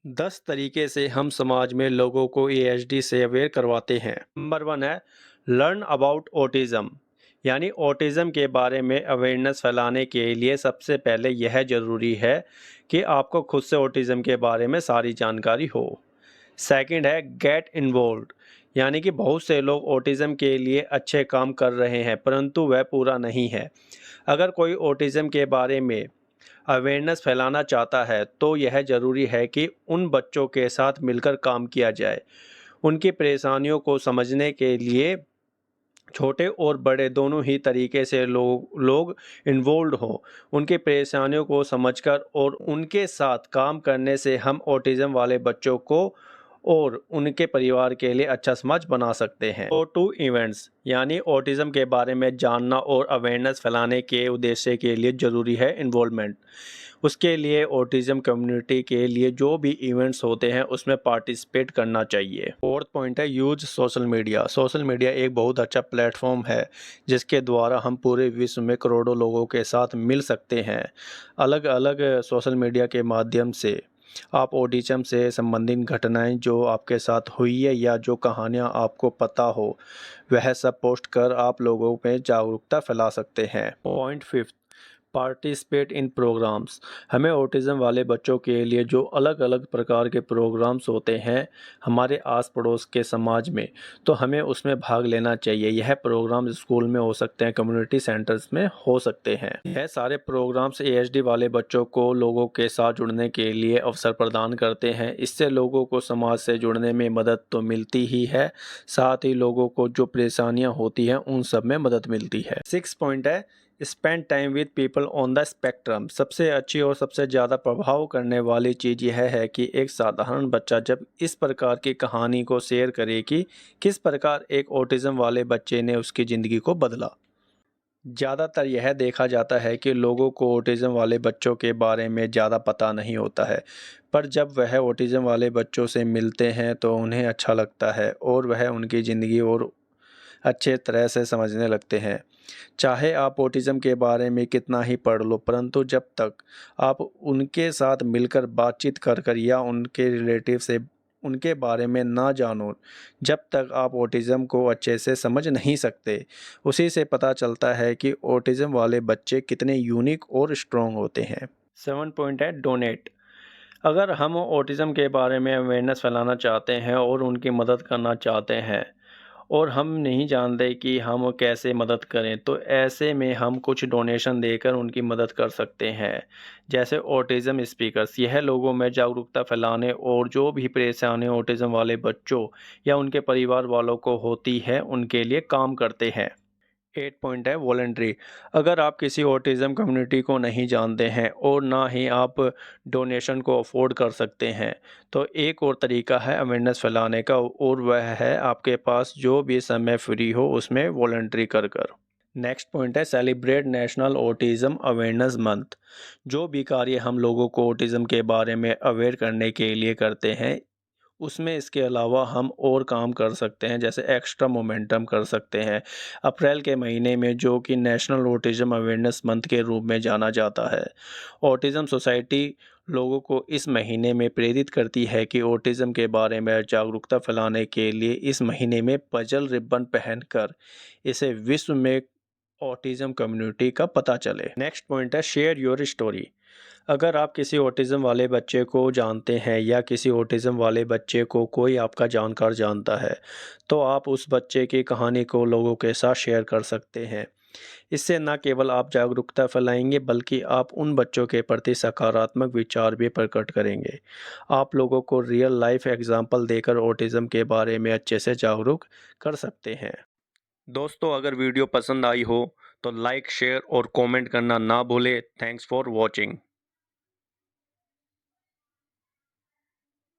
10 तरीके से हम समाज में लोगों को एएचडी से अवेयर करवाते हैं। नंबर 1 है लर्न अबाउट ऑटिज़्म, यानी ऑटिज़्म के बारे में अवेयरनेस फैलाने के लिए सबसे पहले यह ज़रूरी है कि आपको खुद से ऑटिज़्म के बारे में सारी जानकारी हो। सेकंड है गेट इन्वॉल्व्ड, यानी कि बहुत से लोग ऑटिज़्म के लिए अच्छे काम कर रहे हैं परंतु वह पूरा नहीं है। अगर कोई ऑटिज़्म के बारे में अवेयरनेस फैलाना चाहता है तो यह ज़रूरी है कि उन बच्चों के साथ मिलकर काम किया जाए। उनकी परेशानियों को समझने के लिए छोटे और बड़े दोनों ही तरीके से लोग इन्वॉल्व हों। उनकी परेशानियों को समझकर और उनके साथ काम करने से हम ऑटिज़्म वाले बच्चों को और उनके परिवार के लिए अच्छा समाज बना सकते हैं। गो टू इवेंट्स, यानी ऑटिज़्म के बारे में जानना और अवेयरनेस फैलाने के उद्देश्य के लिए ज़रूरी है इन्वॉल्वमेंट। उसके लिए ऑटिज़्म कम्युनिटी के लिए जो भी इवेंट्स होते हैं उसमें पार्टिसिपेट करना चाहिए। फोर्थ पॉइंट है use social media. Social media एक बहुत अच्छा प्लेटफॉर्म है जिसके द्वारा हम पूरे विश्व में करोड़ों लोगों के साथ मिल सकते हैं। अलग अलग सोशल मीडिया के माध्यम से आप ऑटिज़्म से संबंधित घटनाएं जो आपके साथ हुई है या जो कहानियां आपको पता हो वह सब पोस्ट कर आप लोगों में जागरूकता फैला सकते हैं। Point fifth, participate in programs. हमें ऑटिज़्म वाले बच्चों के लिए जो अलग अलग प्रकार के प्रोग्राम्स होते हैं हमारे आस पड़ोस के समाज में, तो हमें उसमें भाग लेना चाहिए। यह प्रोग्राम स्कूल में हो सकते हैं, कम्युनिटी सेंटर्स में हो सकते हैं। यह सारे प्रोग्राम्स एएचडी वाले बच्चों को लोगों के साथ जुड़ने के लिए अवसर प्रदान करते हैं। इससे लोगों को समाज से जुड़ने में मदद तो मिलती ही है, साथ ही लोगों को जो परेशानियां होती हैं उन सब में मदद मिलती है। 6 पॉइंट है spend time with people on the spectrum. सबसे अच्छी और सबसे ज़्यादा प्रभाव करने वाली चीज़ यह है कि एक साधारण बच्चा जब इस प्रकार की कहानी को शेयर करे कि किस प्रकार एक ऑटिज़्म वाले बच्चे ने उसकी ज़िंदगी को बदला। ज़्यादातर यह देखा जाता है कि लोगों को ऑटिज़्म वाले बच्चों के बारे में ज़्यादा पता नहीं होता है, पर जब वह ऑटिज़्म वाले बच्चों से मिलते हैं तो उन्हें अच्छा लगता है और वह उनकी ज़िंदगी और अच्छे तरह से समझने लगते हैं। चाहे आप ऑटिज़्म के बारे में कितना ही पढ़ लो, परंतु जब तक आप उनके साथ मिलकर बातचीत कर कर या उनके रिलेटिव से उनके बारे में ना जानो, जब तक आप ऑटिज़्म को अच्छे से समझ नहीं सकते। उसी से पता चलता है कि ऑटिज़्म वाले बच्चे कितने यूनिक और स्ट्रॉन्ग होते हैं। 7 पॉइंट है डोनेट। अगर हम ऑटिज़्म के बारे में अवेयरनेस फैलाना चाहते हैं और उनकी मदद करना चाहते हैं और हम नहीं जानते कि हम कैसे मदद करें, तो ऐसे में हम कुछ डोनेशन देकर उनकी मदद कर सकते हैं। जैसे ऑटिज़्म स्पीकर्स, यह लोगों में जागरूकता फैलाने और जो भी परेशानी ऑटिज़्म वाले बच्चों या उनके परिवार वालों को होती है उनके लिए काम करते हैं। 8 पॉइंट है वॉलंटरी। अगर आप किसी ऑटिज़्म कम्युनिटी को नहीं जानते हैं और ना ही आप डोनेशन को अफोर्ड कर सकते हैं, तो एक और तरीका है अवेयरनेस फैलाने का और वह है आपके पास जो भी समय फ्री हो उसमें वॉलंटरी कर कर। नेक्स्ट पॉइंट है celebrate national autism awareness month. जो भी कार्य हम लोगों को ऑटिज़्म के बारे में अवेयर करने के लिए करते हैं उसमें इसके अलावा हम और काम कर सकते हैं, जैसे एक्स्ट्रा मोमेंटम कर सकते हैं। अप्रैल के महीने में जो कि नेशनल ऑटिज़्म अवेयरनेस मंथ के रूप में जाना जाता है, ऑटिज़्म सोसाइटी लोगों को इस महीने में प्रेरित करती है कि ऑटिज़्म के बारे में जागरूकता फैलाने के लिए इस महीने में पजल रिबन पहनकर इसे विश्व में ऑटिज़्म कम्युनिटी का पता चले। नेक्स्ट पॉइंट है शेयर योर स्टोरी। अगर आप किसी ऑटिज़्म वाले बच्चे को जानते हैं या किसी ऑटिज़्म वाले बच्चे को कोई आपका जानकार जानता है, तो आप उस बच्चे की कहानी को लोगों के साथ शेयर कर सकते हैं। इससे न केवल आप जागरूकता फैलाएंगे बल्कि आप उन बच्चों के प्रति सकारात्मक विचार भी प्रकट करेंगे। आप लोगों को रियल लाइफ एग्जाम्पल देकर ऑटिज़्म के बारे में अच्छे से जागरूक कर सकते हैं। दोस्तों, अगर वीडियो पसंद आई हो तो लाइक, शेयर और कमेंट करना ना भूलें। Thanks for watching.